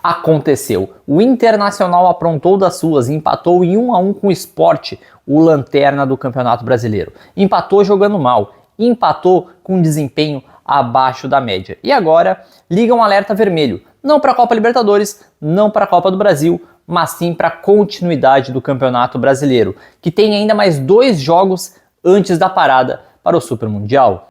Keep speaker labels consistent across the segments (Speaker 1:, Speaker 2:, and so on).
Speaker 1: Aconteceu. O Internacional aprontou das suas e empatou em 1-1 com o Sport, o lanterna do Campeonato Brasileiro. Empatou jogando mal, empatou com desempenho abaixo da média. E agora liga um alerta vermelho, não para a Copa Libertadores, não para a Copa do Brasil, mas sim para a continuidade do Campeonato Brasileiro, que tem ainda mais 2 jogos antes da parada para o Super Mundial.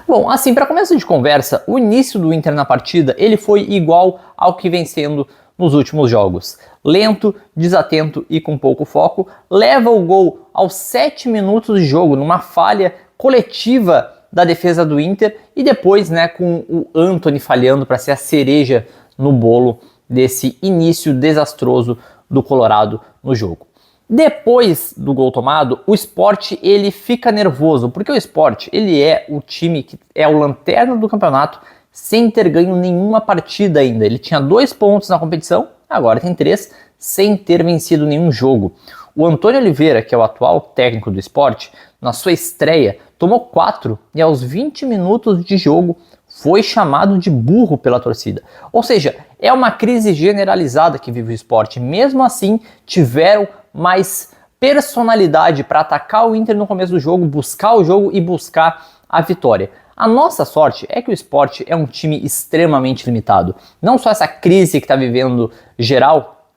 Speaker 1: Bom, assim, para começo de conversa, o início do Inter na partida, ele foi igual ao que vem sendo nos últimos jogos. Lento, desatento e com pouco foco, leva o gol aos 7 minutos de jogo, numa falha coletiva da defesa do Inter, e depois, com o Antony falhando para ser a cereja no bolo desse início desastroso do Colorado no jogo. Depois do gol tomado, o Sport ele fica nervoso, porque o Sport ele é o time que é o lanterna do campeonato sem ter ganho nenhuma partida ainda. Ele tinha 2 pontos na competição, agora tem 3, sem ter vencido nenhum jogo. O Antônio Oliveira, que é o atual técnico do Sport, na sua estreia tomou 4 e aos 20 minutos de jogo foi chamado de burro pela torcida. Ou seja, é uma crise generalizada que vive o Sport. Mesmo assim, tiveram mais personalidade para atacar o Inter no começo do jogo, buscar o jogo e buscar a vitória. A nossa sorte é que o Sport é um time extremamente limitado. Não só essa crise que está vivendo geral,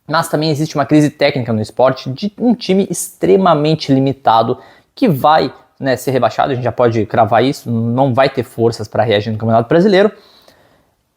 Speaker 1: mas também existe uma crise técnica no Sport de um time extremamente limitado que vai ser rebaixado, a gente já pode cravar isso, não vai ter forças para reagir no Campeonato Brasileiro.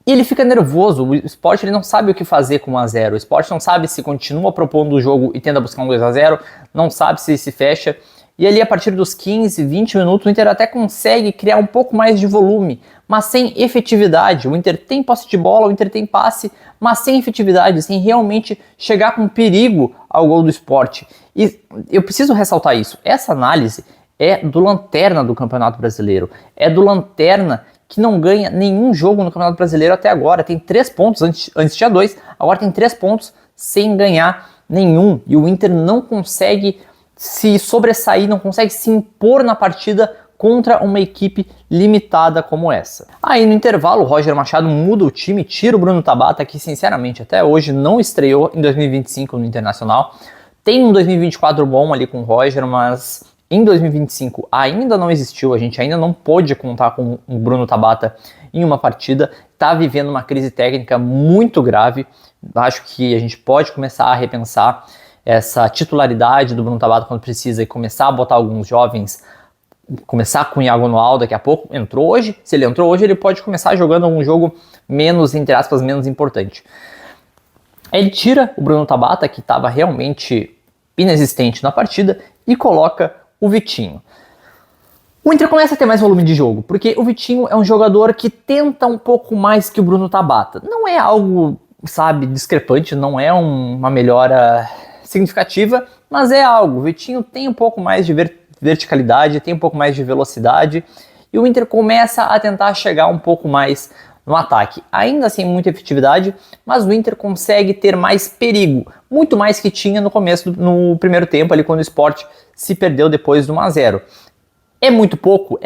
Speaker 1: E ele fica nervoso, o Sport ele não sabe o que fazer com 1-0, o Sport não sabe se continua propondo o jogo e tenta buscar um 2-0, não sabe se fecha, e ali a partir dos 15, 20 minutos o Inter até consegue criar um pouco mais de volume, mas sem efetividade. O Inter tem posse de bola, o Inter tem passe, mas sem efetividade, sem realmente chegar com perigo ao gol do Sport. E eu preciso ressaltar isso, essa análise é do lanterna do Campeonato Brasileiro, é do lanterna que não ganha nenhum jogo no Campeonato Brasileiro até agora, tem 3 pontos, antes tinha 2, agora tem 3 pontos sem ganhar nenhum, e o Inter não consegue se sobressair, não consegue se impor na partida contra uma equipe limitada como essa. Aí no intervalo o Roger Machado muda o time, tira o Bruno Tabata, que sinceramente até hoje não estreou em 2025 no Internacional, tem um 2024 bom ali com o Roger, mas em 2025 ainda não existiu, a gente ainda não pôde contar com o Bruno Tabata em uma partida, está vivendo uma crise técnica muito grave. Acho que a gente pode começar a repensar essa titularidade do Bruno Tabata quando precisa e começar a botar alguns jovens, começar com o Iago Noal daqui a pouco. Entrou hoje, se ele entrou hoje ele pode começar jogando um jogo menos, entre aspas, menos importante. Ele tira o Bruno Tabata, que estava realmente inexistente na partida, e coloca o Vitinho. O Inter começa a ter mais volume de jogo, porque o Vitinho é um jogador que tenta um pouco mais que o Bruno Tabata. Não é algo, discrepante, não é uma melhora significativa, mas é algo. O Vitinho tem um pouco mais de verticalidade, tem um pouco mais de velocidade, e o Inter começa a tentar chegar um pouco mais no ataque. Ainda sem muita efetividade, mas o Inter consegue ter mais perigo, muito mais que tinha no começo, no primeiro tempo, ali quando o Sport se perdeu depois do 1-0. É muito pouco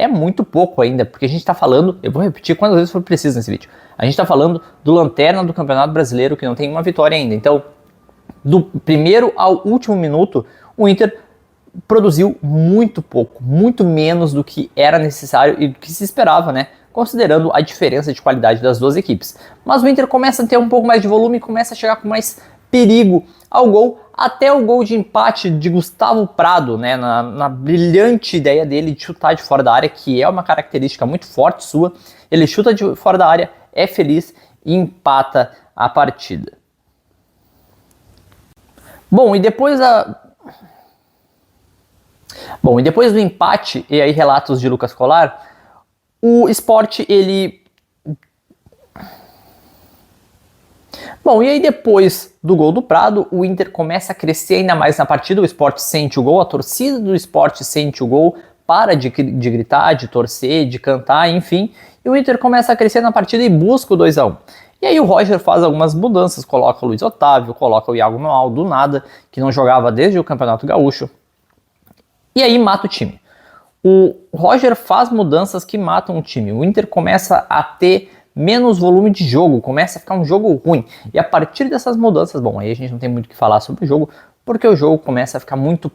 Speaker 1: ainda, porque a gente está falando, eu vou repetir quantas vezes for preciso nesse vídeo, a gente está falando do lanterna do Campeonato Brasileiro, que não tem uma vitória ainda. Então, do primeiro ao último minuto, o Inter produziu muito pouco, muito menos do que era necessário e do que se esperava, considerando a diferença de qualidade das duas equipes. Mas o Inter começa a ter um pouco mais de volume e começa a chegar com mais perigo ao gol, até o gol de empate de Gustavo Prado, na brilhante ideia dele de chutar de fora da área, que é uma característica muito forte sua. Ele chuta de fora da área, é feliz e empata a partida. Bom, e depois do empate, e aí relatos de Lucas Colar, o Sport, Bom, e aí depois do gol do Prado, o Inter começa a crescer ainda mais na partida, o Sport sente o gol, a torcida do Sport sente o gol, para de gritar, de torcer, de cantar, enfim, e o Inter começa a crescer na partida e busca o 2-1. E aí o Roger faz algumas mudanças, coloca o Luiz Otávio, coloca o Iago Noal do nada, que não jogava desde o Campeonato Gaúcho, e aí mata o time. o Roger faz mudanças que matam o time. O Inter começa a ter menos volume de jogo, começa a ficar um jogo ruim. E a partir dessas mudanças, bom, aí a gente não tem muito o que falar sobre o jogo, porque o jogo começa a ficar muito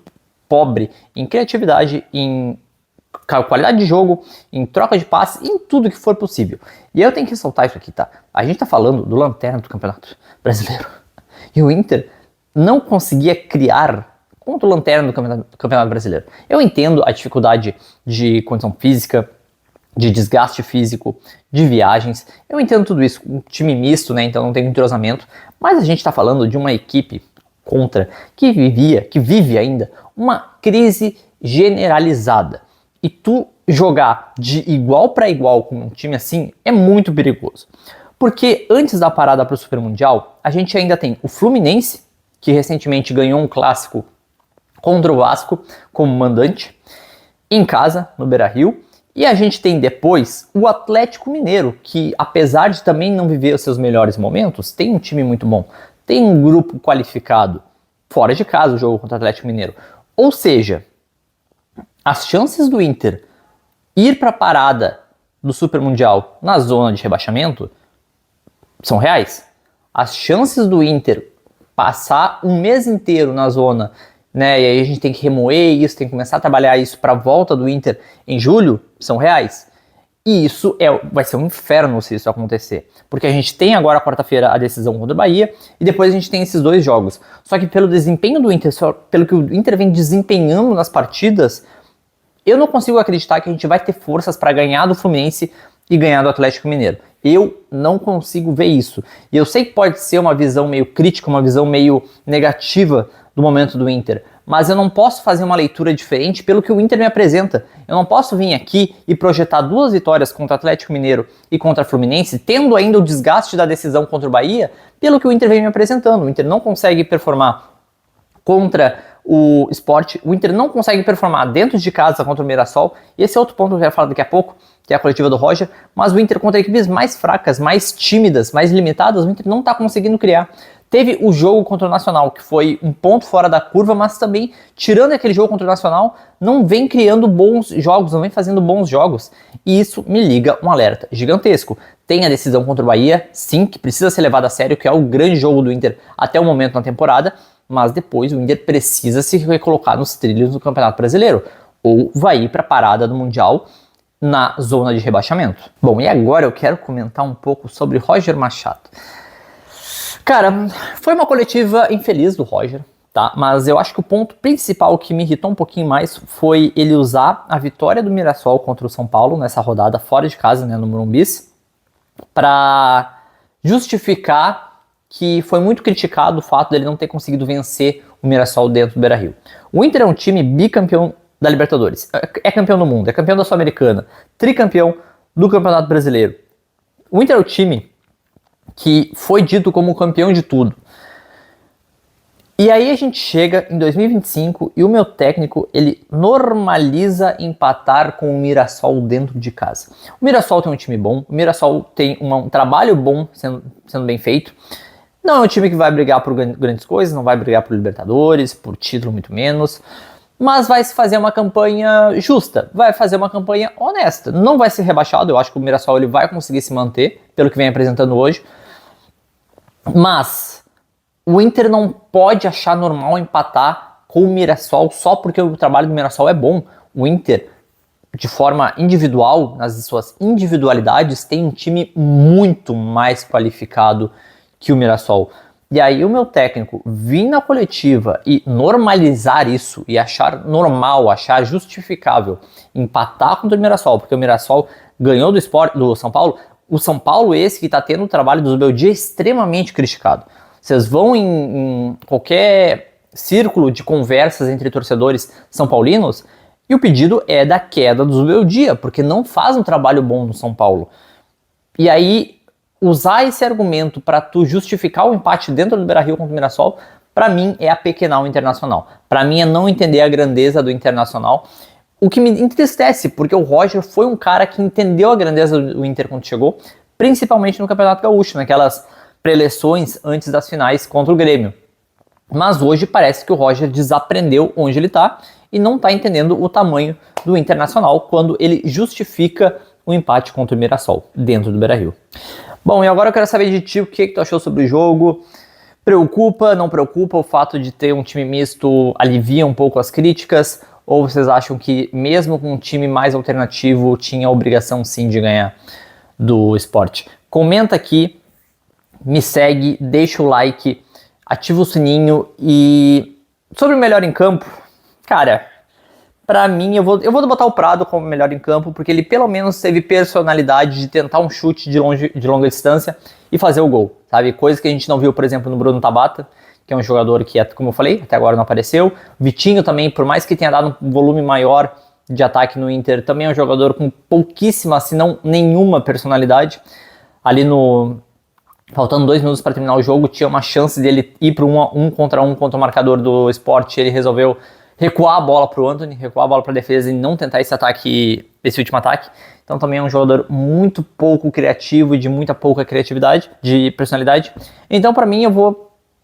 Speaker 1: pobre em criatividade, em qualidade de jogo, em troca de passes, em tudo que for possível. E eu tenho que ressaltar isso aqui, tá? A gente tá falando do lanterna do Campeonato Brasileiro. E o Inter não conseguia criar contra o lanterna do Campeonato Brasileiro. Eu entendo a dificuldade de condição física, de desgaste físico, de viagens. Eu entendo tudo isso. Um time misto, né? Então não tem entrosamento. Mas a gente está falando de uma equipe contra que vive ainda uma crise generalizada. E tu jogar de igual para igual com um time assim é muito perigoso. Porque antes da parada para o Super Mundial, a gente ainda tem o Fluminense, que recentemente ganhou um clássico contra o Vasco como mandante, em casa, no Beira-Rio. E a gente tem depois o Atlético Mineiro, que apesar de também não viver os seus melhores momentos, tem um time muito bom. Tem um grupo qualificado fora de casa o jogo contra o Atlético Mineiro. Ou seja, as chances do Inter ir para a parada do Super Mundial na zona de rebaixamento são reais. As chances do Inter passar um mês inteiro na zona, né, e aí a gente tem que remoer isso, tem que começar a trabalhar isso para a volta do Inter em julho, são reais. E isso vai ser um inferno se isso acontecer. Porque a gente tem agora, quarta-feira, a decisão contra o Bahia, e depois a gente tem esses dois jogos. Só que pelo desempenho do Inter, só pelo que o Inter vem desempenhando nas partidas, eu não consigo acreditar que a gente vai ter forças para ganhar do Fluminense e ganhar do Atlético Mineiro. Eu não consigo ver isso. E eu sei que pode ser uma visão meio crítica, uma visão meio negativa do momento do Inter, mas eu não posso fazer uma leitura diferente pelo que o Inter me apresenta. Eu não posso vir aqui e projetar duas vitórias contra o Atlético Mineiro e contra o Fluminense, tendo ainda o desgaste da decisão contra o Bahia, pelo que o Inter vem me apresentando. O Inter não consegue performar contra o Sport, o Inter não consegue performar dentro de casa contra o Mirassol, e esse é outro ponto que eu quero falar daqui a pouco, que é a coletiva do Roger, mas o Inter contra equipes mais fracas, mais tímidas, mais limitadas, o Inter não está conseguindo criar. Teve o jogo contra o Nacional, que foi um ponto fora da curva, mas também, tirando aquele jogo contra o Nacional, não vem criando bons jogos, não vem fazendo bons jogos. E isso me liga um alerta gigantesco. Tem a decisão contra o Bahia, sim, que precisa ser levada a sério, que é o grande jogo do Inter até o momento na temporada, mas depois o Inter precisa se recolocar nos trilhos do Campeonato Brasileiro, ou vai ir para a parada do Mundial na zona de rebaixamento. Bom, e agora eu quero comentar um pouco sobre Roger Machado. Cara, foi uma coletiva infeliz do Roger, tá? Mas eu acho que o ponto principal que me irritou um pouquinho mais foi ele usar a vitória do Mirassol contra o São Paulo nessa rodada fora de casa, né, no Morumbi, para justificar que foi muito criticado o fato dele não ter conseguido vencer o Mirassol dentro do Beira-Rio. O Inter é um time bicampeão da Libertadores, é campeão do mundo, é campeão da Sul-Americana, tricampeão do Campeonato Brasileiro. O Inter é o time que foi dito como o campeão de tudo. E aí a gente chega em 2025 e o meu técnico, ele normaliza empatar com o Mirassol dentro de casa. O Mirassol tem um time bom, o Mirassol tem um trabalho bom sendo bem feito. Não é um time que vai brigar por grandes coisas, não vai brigar por Libertadores, por título muito menos, mas vai se fazer uma campanha justa, vai fazer uma campanha honesta. Não vai ser rebaixado, eu acho que o Mirassol ele vai conseguir se manter, pelo que vem apresentando hoje. Mas o Inter não pode achar normal empatar com o Mirassol só porque o trabalho do Mirassol é bom. O Inter, de forma individual, nas suas individualidades, tem um time muito mais qualificado que o Mirassol. E aí o meu técnico vir na coletiva e normalizar isso e achar normal, achar justificável empatar contra o Mirassol, porque o Mirassol ganhou do São Paulo. O São Paulo esse que está tendo o trabalho do Zubeldia extremamente criticado. Vocês vão em qualquer círculo de conversas entre torcedores são paulinos e o pedido é da queda do Zubeldia, porque não faz um trabalho bom no São Paulo. E aí usar esse argumento para tu justificar o empate dentro do Beira-Rio contra o Mirassol, para mim é apequenar o Internacional. Para mim é não entender a grandeza do Internacional. O que me entristece, porque o Roger foi um cara que entendeu a grandeza do Inter quando chegou, principalmente no Campeonato Gaúcho, naquelas preleções antes das finais contra o Grêmio. Mas hoje parece que o Roger desaprendeu onde ele está e não está entendendo o tamanho do Internacional quando ele justifica o empate contra o Mirassol dentro do Beira-Rio. Bom, e agora eu quero saber de ti o que tu achou sobre o jogo. Preocupa, não preocupa o fato de ter um time misto alivia um pouco as críticas? Ou vocês acham que mesmo com um time mais alternativo tinha a obrigação sim de ganhar do Sport? Comenta aqui, me segue, deixa o like, ativa o sininho e sobre o melhor em campo, cara, pra mim eu vou botar o Prado como melhor em campo porque ele pelo menos teve personalidade de tentar um chute de longa distância e fazer o gol, sabe? Coisa que a gente não viu, por exemplo, no Bruno Tabata, que é um jogador que, como eu falei, até agora não apareceu. Vitinho também, por mais que tenha dado um volume maior de ataque no Inter, também é um jogador com pouquíssima, se não nenhuma personalidade. Ali faltando 2 minutos para terminar o jogo, tinha uma chance dele ir para um contra o marcador do Sport. Ele resolveu recuar a bola para o Antony, recuar a bola para a defesa e não tentar esse último ataque. Então também é um jogador muito pouco criativo e de muita pouca criatividade, de personalidade. Então para mim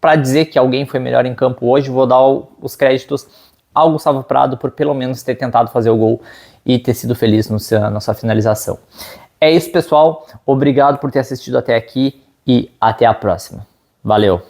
Speaker 1: para dizer que alguém foi melhor em campo hoje, vou dar os créditos ao Gustavo Prado por pelo menos ter tentado fazer o gol e ter sido feliz na sua finalização. É isso, pessoal. Obrigado por ter assistido até aqui e até a próxima. Valeu!